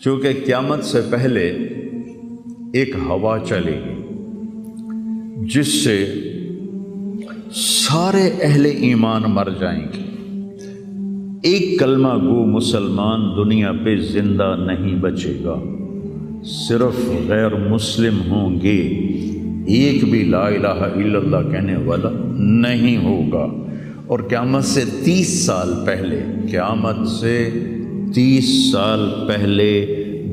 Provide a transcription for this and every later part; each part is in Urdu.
چونکہ قیامت سے پہلے ایک ہوا چلے گی جس سے سارے اہل ایمان مر جائیں گے، ایک کلمہ گو مسلمان دنیا پہ زندہ نہیں بچے گا، صرف غیر مسلم ہوں گے، ایک بھی لا الہ الا اللہ کہنے والا نہیں ہوگا۔ اور قیامت سے 30 سال پہلے، قیامت سے 30 سال پہلے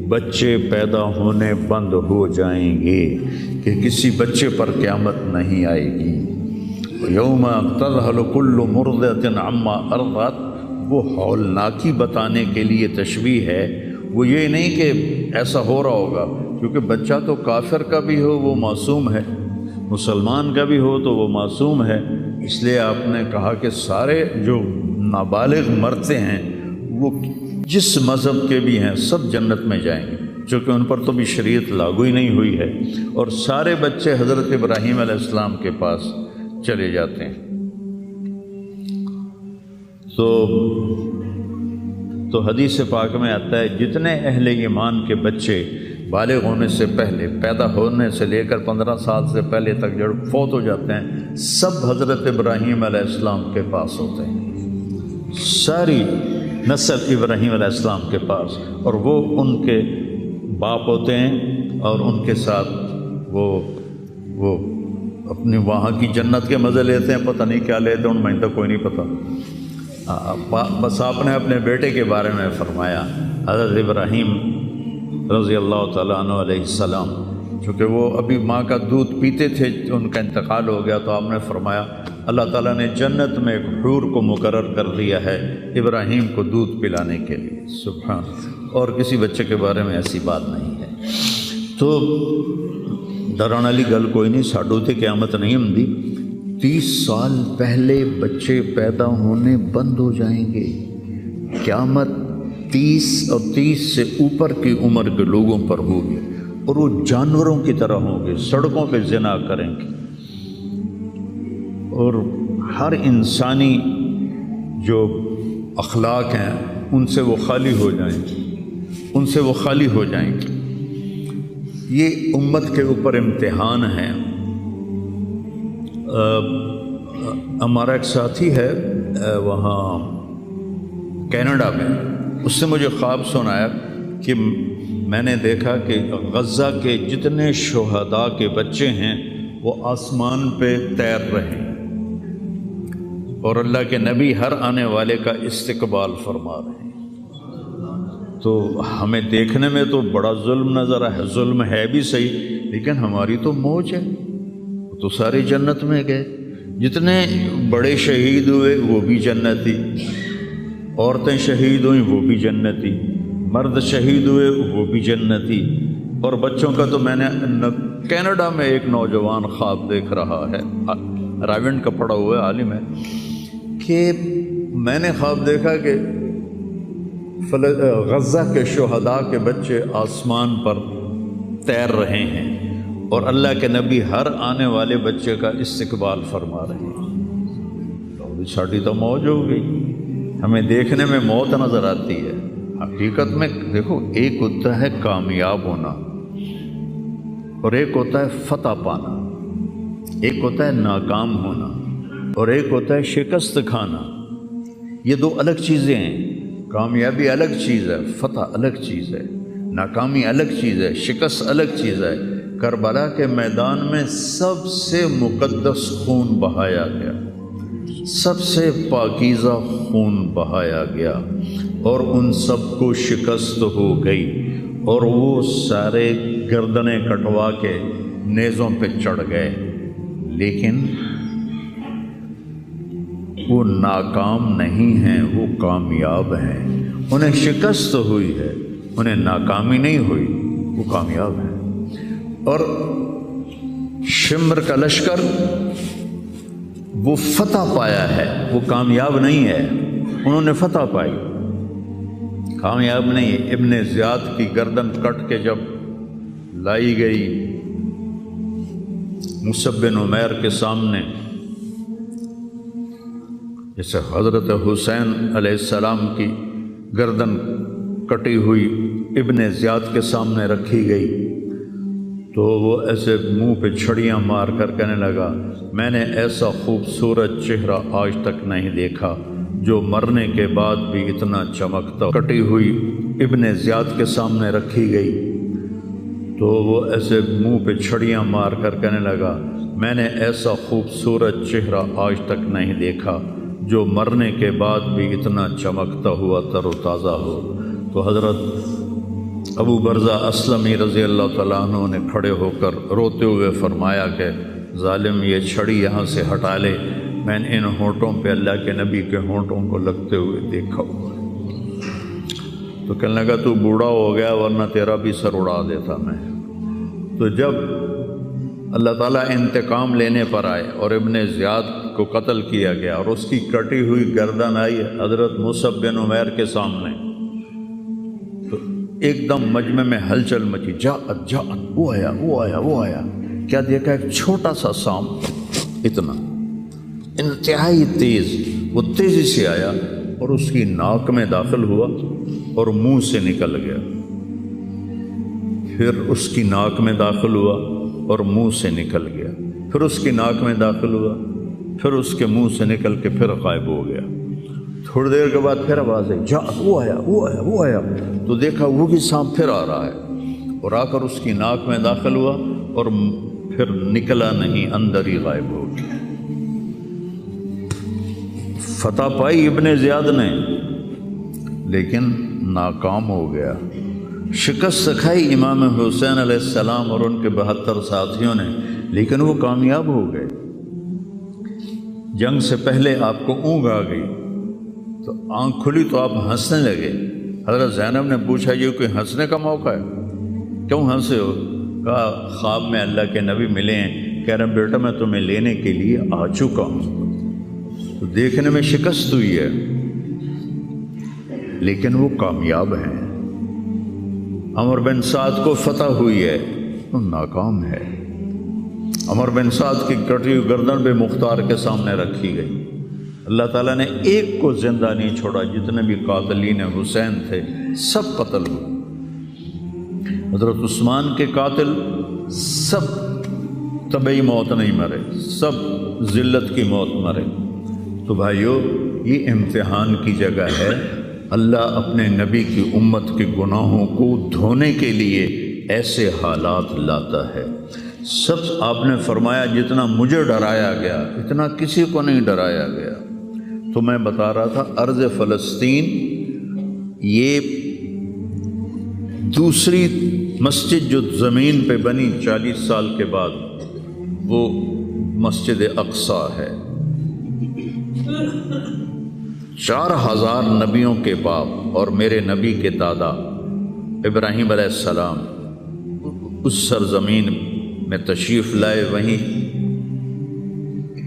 بچے پیدا ہونے بند ہو جائیں گے کہ کسی بچے پر قیامت نہیں آئے گی۔ یوم تذہل کل مرضعۃ عما ارضعت، وہ ہولناکی بتانے کے لیے تشبیہ ہے، وہ یہ نہیں کہ ایسا ہو رہا ہوگا، کیونکہ بچہ تو کافر کا بھی ہو وہ معصوم ہے، مسلمان کا بھی ہو تو وہ معصوم ہے، اس لیے آپ نے کہا کہ سارے جو نابالغ مرتے ہیں وہ جس مذہب کے بھی ہیں سب جنت میں جائیں گے، چونکہ ان پر تو بھی شریعت لاگو ہی نہیں ہوئی ہے، اور سارے بچے حضرت ابراہیم علیہ السلام کے پاس چلے جاتے ہیں۔ تو حدیث پاک میں آتا ہے جتنے اہل ایمان کے بچے بالغ ہونے سے پہلے، پیدا ہونے سے لے کر 15 سال سے پہلے تک جو فوت ہو جاتے ہیں، سب حضرت ابراہیم علیہ السلام کے پاس ہوتے ہیں، ساری نسل ابراہیم علیہ السلام کے پاس، اور وہ ان کے باپ ہوتے ہیں، اور ان کے ساتھ وہ اپنی وہاں کی جنت کے مزے لیتے ہیں، پتہ نہیں کیا لیتے ہیں، ان میں تو کوئی نہیں پتہ۔ بس آپ نے اپنے بیٹے کے بارے میں فرمایا، حضرت ابراہیم رضی اللہ تعالیٰ عنہ علیہ السلام، چونکہ وہ ابھی ماں کا دودھ پیتے تھے، ان کا انتقال ہو گیا، تو آپ نے فرمایا اللہ تعالیٰ نے جنت میں ایک حور کو مقرر کر دیا ہے ابراہیم کو دودھ پلانے کے لیے، سبحان، اور کسی بچے کے بارے میں ایسی بات نہیں ہے۔ تو ڈران والی گل کوئی نہیں، ساڈو تے قیامت نہیں ہوندی، 30 سال پہلے بچے پیدا ہونے بند ہو جائیں گے، قیامت 30 اور 30 سے اوپر کی عمر کے لوگوں پر ہوگی، اور وہ جانوروں کی طرح ہوں گے، سڑکوں پہ زنا کریں گے، اور ہر انسانی جو اخلاق ہیں ان سے وہ خالی ہو جائیں گے، ان سے وہ خالی ہو جائیں گے۔ یہ امت کے اوپر امتحان ہے۔ ہمارا ایک ساتھی ہے وہاں کینیڈا میں، اس سے مجھے خواب سنایا کہ میں نے دیکھا کہ غزہ کے جتنے شہداء کے بچے ہیں وہ آسمان پہ تیر رہے ہیں، اور اللہ کے نبی ہر آنے والے کا استقبال فرما رہے ہیں۔ تو ہمیں دیکھنے میں تو بڑا ظلم نظر ہے، ظلم ہے بھی صحیح، لیکن ہماری تو موج ہے، تو سارے جنت میں گئے، جتنے بڑے شہید ہوئے وہ بھی جنتی، عورتیں شہید ہوئیں وہ بھی جنتی، مرد شہید ہوئے وہ بھی جنتی، اور بچوں کا تو میں نے کینیڈا میں ایک نوجوان خواب دیکھ رہا ہے، راونڈ کا پڑھا ہوا ہے، عالم ہے، کہ میں نے خواب دیکھا کہ غزہ کے شہداء کے بچے آسمان پر تیر رہے ہیں، اور اللہ کے نبی ہر آنے والے بچے کا استقبال فرما رہے ہیں۔ ساڑی تو موج ہو گئی، ہمیں دیکھنے میں موت نظر آتی ہے، حقیقت میں دیکھو ایک ہوتا ہے کامیاب ہونا، اور ایک ہوتا ہے فتح پانا، ایک ہوتا ہے ناکام ہونا، اور ایک ہوتا ہے شکست کھانا۔ یہ دو الگ چیزیں ہیں، کامیابی الگ چیز ہے، فتح الگ چیز ہے، ناکامی الگ چیز ہے، شکست الگ چیز ہے۔ کربلا کے میدان میں سب سے مقدس خون بہایا گیا، سب سے پاکیزہ خون بہایا گیا، اور ان سب کو شکست ہو گئی، اور وہ سارے گردنیں کٹوا کے نیزوں پہ چڑھ گئے، لیکن وہ ناکام نہیں ہیں، وہ کامیاب ہیں۔ انہیں شکست ہوئی ہے، انہیں ناکامی نہیں ہوئی، وہ کامیاب ہیں۔ اور شمر کا لشکر وہ فتح پایا ہے، وہ کامیاب نہیں ہے، انہوں نے فتح پائی، کامیاب نہیں ہے۔ ابن زیاد کی گردن کٹ کے جب لائی گئی مصعب بن عمیر کے سامنے، جیسے حضرت حسین علیہ السلام کی گردن کٹی ہوئی ابن زیاد کے سامنے رکھی گئی تو وہ ایسے منہ پہ چھڑیاں مار کر کہنے لگا میں نے ایسا خوبصورت چہرہ آج تک نہیں دیکھا جو مرنے کے بعد بھی اتنا چمکتا۔ کٹی ہوئی ابن زیاد کے سامنے رکھی گئی تو وہ ایسے منہ پہ چھڑیاں مار کر کہنے لگا میں نے ایسا خوبصورت چہرہ آج تک نہیں دیکھا جو مرنے کے بعد بھی اتنا چمکتا ہوا تر و تازہ ہو۔ تو حضرت ابو برزہ اسلمی رضی اللہ تعالیٰ عنہ نے کھڑے ہو کر روتے ہوئے فرمایا کہ ظالم یہ چھڑی یہاں سے ہٹا لے، میں نے ان ہونٹوں پہ اللہ کے نبی کے ہونٹوں کو لگتے ہوئے دیکھا ہوا۔ تو کہنے لگا تو بوڑھا ہو گیا ورنہ تیرا بھی سر اڑا دیتا میں۔ تو جب اللہ تعالیٰ انتقام لینے پر آئے اور ابن زیاد کو قتل کیا گیا اور اس کی کٹی ہوئی گردن آئی حضرت مصعب بن عمیر کے سامنے، تو ایک دم مجمع میں ہلچل مچی، جاءت وہ آیا، کیا دیکھا؟ ایک چھوٹا سا سانپ، اتنا انتہائی تیز، وہ تیزی سے آیا اور اس کی ناک میں داخل ہوا اور منہ سے نکل گیا، پھر اس کی ناک میں داخل ہوا اور منہ سے نکل گیا، پھر اس کی ناک میں داخل ہوا، پھر اس کے منہ سے نکل کے پھر غائب ہو گیا۔ تھوڑی دیر کے بعد پھر آواز آئی، وہ آیا، تو دیکھا وہ بھی سانپ پھر آ رہا ہے اور آ کر اس کی ناک میں داخل ہوا اور پھر نکلا نہیں، اندر ہی غائب ہو گیا۔ فتح پائی ابن زیاد نے لیکن ناکام ہو گیا، شکست کھائی امام حسین علیہ السلام اور ان کے 72 ساتھیوں نے، لیکن وہ کامیاب ہو گئے۔ جنگ سے پہلے آپ کو اونگ آ گئی تو آنکھ کھلی تو آپ ہنسنے لگے۔ حضرت زینب نے پوچھا یہ کوئی ہنسنے کا موقع ہے، کیوں ہنسے ہو؟ کہا خواب میں اللہ کے نبی ملے ہیں، کہہ رہے بیٹا میں تمہیں لینے کے لیے آ چکا ہوں۔ تو دیکھنے میں شکست ہوئی ہے لیکن وہ کامیاب ہیں۔ عمر بن سعد کو فتح ہوئی ہے، وہ ناکام ہے۔ عمر بن سعد کی کٹی ہوئی گردن بے مختار کے سامنے رکھی گئی، اللہ تعالیٰ نے ایک کو زندہ نہیں چھوڑا، جتنے بھی قاتلین حسین تھے سب قتل ہوئے۔ حضرت عثمان کے قاتل سب طبعی موت نہیں مرے، سب ذلت کی موت مرے۔ تو بھائیو یہ امتحان کی جگہ ہے، اللہ اپنے نبی کی امت کے گناہوں کو دھونے کے لیے ایسے حالات لاتا ہے۔ سب آپ نے فرمایا جتنا مجھے ڈرایا گیا اتنا کسی کو نہیں ڈرایا گیا۔ تو میں بتا رہا تھا ارض فلسطین یہ دوسری مسجد جو زمین پہ بنی 40 سال کے بعد، وہ مسجد اقصی ہے۔ 4000 نبیوں کے باپ اور میرے نبی کے دادا ابراہیم علیہ السلام اس سرزمین میں تشریف لائے، وہیں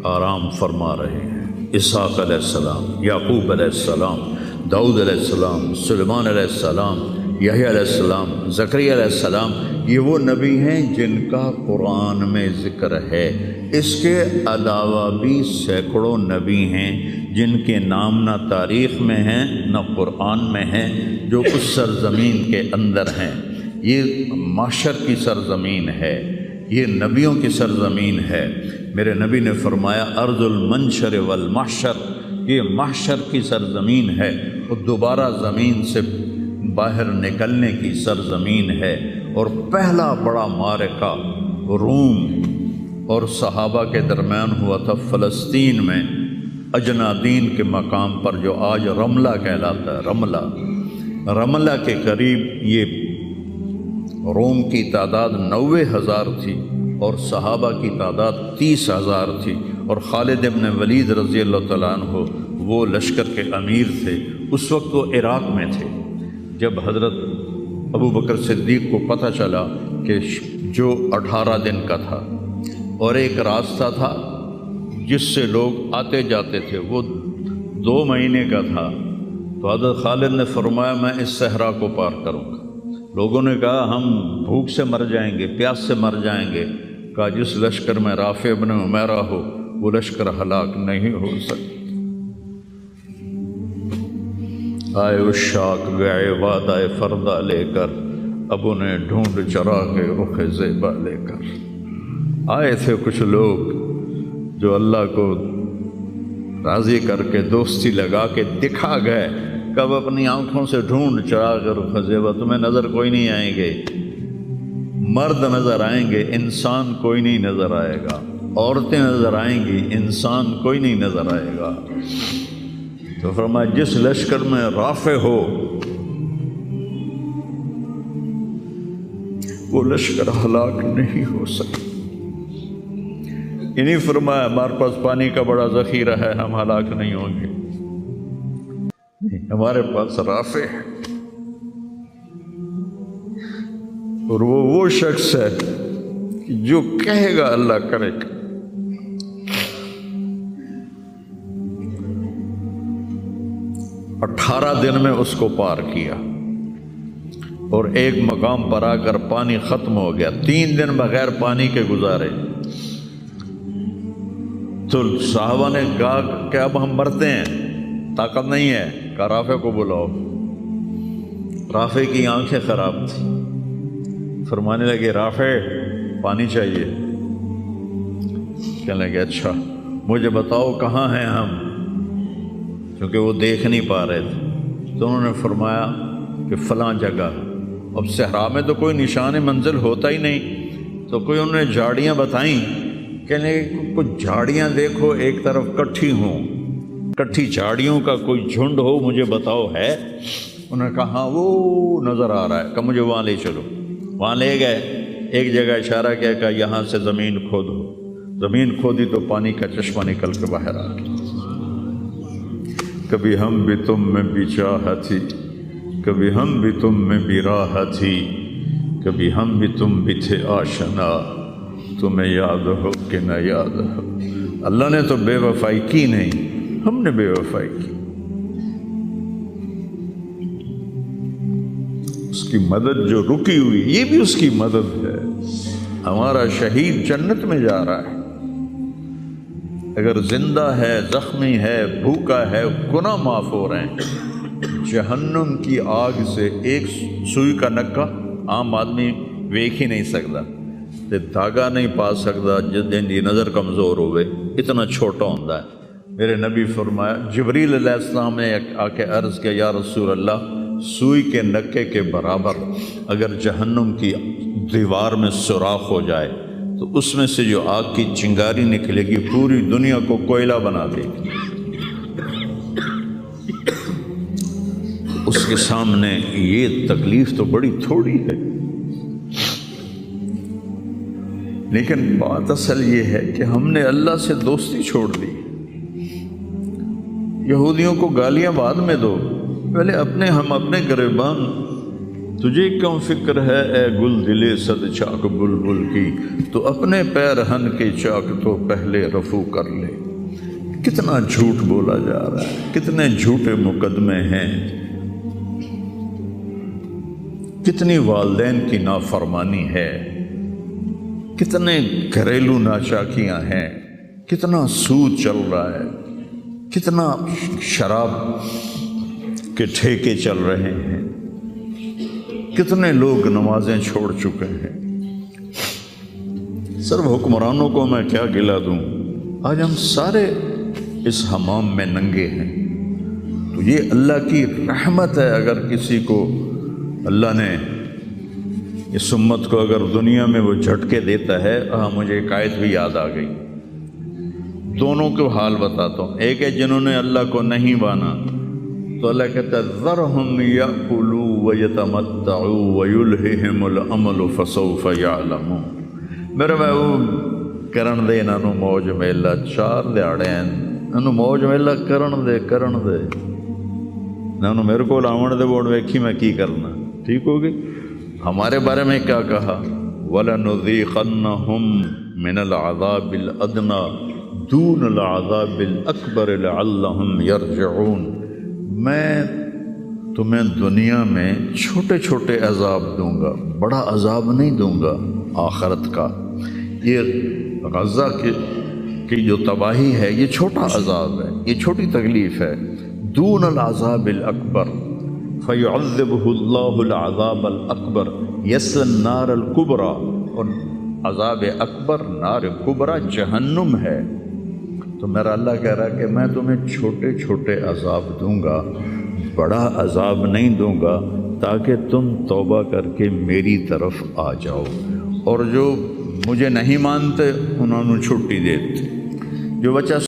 آرام فرما رہے ہیں۔ اسحاق علیہ السلام، یعقوب علیہ السلام، داؤد علیہ السلام، سلیمان علیہ السلام، یحییٰ علیہ السلام، زکریا علیہ السلام، یہ وہ نبی ہیں جن کا قرآن میں ذکر ہے۔ اس کے علاوہ بھی سینکڑوں نبی ہیں جن کے نام نہ تاریخ میں ہیں نہ قرآن میں ہیں، جو اس سرزمین کے اندر ہیں۔ یہ محشر کی سرزمین ہے، یہ نبیوں کی سرزمین ہے۔ میرے نبی نے فرمایا ارض المنشر والمحشر، یہ محشر کی سرزمین ہے اور دوبارہ زمین سے باہر نکلنے کی سرزمین ہے۔ اور پہلا بڑا معرکہ روم اور صحابہ کے درمیان ہوا تھا فلسطین میں، اجنادین کے مقام پر جو آج رملہ کہلاتا ہے۔ رملہ کے قریب یہ روم کی تعداد 90,000 تھی اور صحابہ کی تعداد 30,000 تھی، اور خالد ابن ولید رضی اللہ تعالیٰ عنہ وہ لشکر کے امیر تھے۔ اس وقت وہ عراق میں تھے۔ جب حضرت ابو بکر صدیق کو پتہ چلا کہ جو 18 دن کا تھا اور ایک راستہ تھا جس سے لوگ آتے جاتے تھے وہ 2 مہینے کا تھا، تو حضرت خالد نے فرمایا میں اس صحرا کو پار کروں گا۔ لوگوں نے کہا ہم بھوک سے مر جائیں گے، پیاس سے مر جائیں گے۔ کہا جس لشکر میں رافع ابن عمیرہ ہو وہ لشکر ہلاک نہیں ہو سکتا۔ آئے اشاق گئے وعدہ فردہ لے کر، اب انہیں ڈھونڈ چراغ رخ زیبا لے کر آئے تھے کچھ لوگ جو اللہ کو راضی کر کے دوستی لگا کے دکھا گئے، کب اپنی آنکھوں سے ڈھونڈ چراغ رخ زیبا، تمہیں نظر کوئی نہیں آئیں گے، مرد نظر آئیں گے، انسان کوئی نہیں نظر آئے گا، عورتیں نظر آئیں گی، انسان کوئی نہیں نظر آئے گا۔ تو فرمایا جس لشکر میں رافع ہو وہ لشکر ہلاک نہیں ہو سکتا۔ انہیں فرمایا ہمارے پاس پانی کا بڑا ذخیرہ ہے، ہم ہلاک نہیں ہوں گے، نہیں، ہمارے پاس رافع ہے، اور وہ شخص ہے جو کہے گا اللہ کرے گا۔ 18 دن میں اس کو پار کیا، اور ایک مقام پر آ کر پانی ختم ہو گیا، 3 دن بغیر پانی کے گزارے۔ تو صحابہ نے کہا کہ اب ہم مرتے ہیں، طاقت نہیں ہے، کہا رافع کو بلاؤ۔ رافع کی آنکھیں خراب تھی، فرمانے لگے رافع پانی چاہیے، کہنے لگے اچھا مجھے بتاؤ کہاں ہیں ہم، کیونکہ وہ دیکھ نہیں پا رہے تھے۔ تو انہوں نے فرمایا کہ فلاں جگہ۔ اب صحرا میں تو کوئی نشان منزل ہوتا ہی نہیں، تو کوئی انہوں نے جھاڑیاں بتائیں، کہنے لگے کچھ جھاڑیاں دیکھو ایک طرف کٹھی ہوں، کٹھی جھاڑیوں کا کوئی جھنڈ ہو، مجھے بتاؤ ہے؟ انہوں نے کہا ہاں وہ نظر آ رہا ہے، کہ مجھے وہاں لے چلو۔ وہاں لے گئے، ایک جگہ اشارہ کیا کہ یہاں سے زمین کھودو، زمین کھودی تو پانی کا چشمہ نکل کے باہر آ گیا۔ کبھی ہم بھی تم میں بھی چاہت تھی، کبھی ہم بھی تم میں بھی راہ تھی، کبھی ہم بھی تم بھی تھے آشنا، تمہیں یاد ہو کہ نہ یاد ہو۔ اللہ نے تو بے وفائی کی نہیں، ہم نے بے وفائی کی۔ اس کی مدد جو رکی ہوئی، یہ بھی اس کی مدد ہے۔ ہمارا شہید جنت میں جا رہا ہے، اگر زندہ ہے، زخمی ہے، بھوکا ہے، گناہ معاف ہو رہے ہیں۔ جہنم کی آگ سے ایک سوئی کا نکا عام آدمی ویکھ ہی نہیں سکتا، دھاگا نہیں پا سکتا، جن کی نظر کمزور ہوئے، اتنا چھوٹا ہوتا ہے۔ میرے نبی فرمایا، جبریل علیہ السلام نے آ کے عرض کیا یا رسول اللہ، سوئی کے نکے کے برابر اگر جہنم کی دیوار میں سوراخ ہو جائے تو اس میں سے جو آگ کی چنگاری نکلے گی پوری دنیا کو کوئلہ بنا دے گی۔ اس کے سامنے یہ تکلیف تو بڑی تھوڑی ہے، لیکن بات اصل یہ ہے کہ ہم نے اللہ سے دوستی چھوڑ دی۔ یہودیوں کو گالیاں بعد میں دو، پہلے ہم اپنے گریبان، تجھے کیوں فکر ہے اے گل دلے صد چاک بلبل کی، تو اپنے پیرہن کے چاک تو پہلے رفو کر لے۔ کتنا جھوٹ بولا جا رہا ہے، کتنے جھوٹے مقدمے ہیں، کتنی والدین کی نافرمانی ہے، کتنے گھریلو ناچاکیاں ہیں، کتنا سود چل رہا ہے، کتنا شراب کے ٹھیکے چل رہے ہیں، کتنے لوگ نمازیں چھوڑ چکے ہیں۔ صرف حکمرانوں کو میں کیا گلہ دوں، آج ہم سارے اس حمام میں ننگے ہیں۔ تو یہ اللہ کی رحمت ہے، اگر کسی کو اللہ نے اس امت کو اگر دنیا میں وہ جھٹکے دیتا ہے۔ مجھے ایک آیت بھی یاد آ گئی، دونوں کو حال بتاتا ہوں۔ ایک ہے جنہوں نے اللہ کو نہیں مانا، تو اللہ کہتا ہے ذرہم یأکلوا ویتمتعوا ویلہہم الامل فسوف یعلمون۔ میرے محبوب کرن دے انہاں نوں موج میلا، 4 دہاڑے انہاں نوں موج میلا کرن دے انہاں نوں میرے کول آون دے، ووڑ ویکھی میں کی کرنا، ٹھیک ہو گئی۔ ہمارے بارے میں کیا کہا، وَلَنُذِيقَنَّهُم مِّنَ الْعَذَابِ الْأَدْنَىٰ دُونَ الْعَذَابِ الْأَكْبَرِ لَعَلَّهُمْ يَرْجِعُونَ۔ میں تمہیں دنیا میں چھوٹے چھوٹے عذاب دوں گا، بڑا عذاب نہیں دوں گا آخرت کا۔ یہ غزہ کی جو تباہی ہے یہ چھوٹا عذاب ہے، یہ چھوٹی تکلیف ہے۔ دون العذاب الاکبر، فَيُعَذِّبُهُ اللَّهُ الْعَذَابَ الْأَكْبَرَ يَصْلَى النَّارَ الْكُبْرَى، اور عذاب اکبر نار کبرا جہنم ہے۔ تو میرا اللہ کہہ رہا کہ میں تمہیں چھوٹے چھوٹے عذاب دوں گا، بڑا عذاب نہیں دوں گا، تاکہ تم توبہ کر کے میری طرف آ جاؤ، اور جو مجھے نہیں مانتے انہوں نے چھٹی دیتے۔ جو بچہ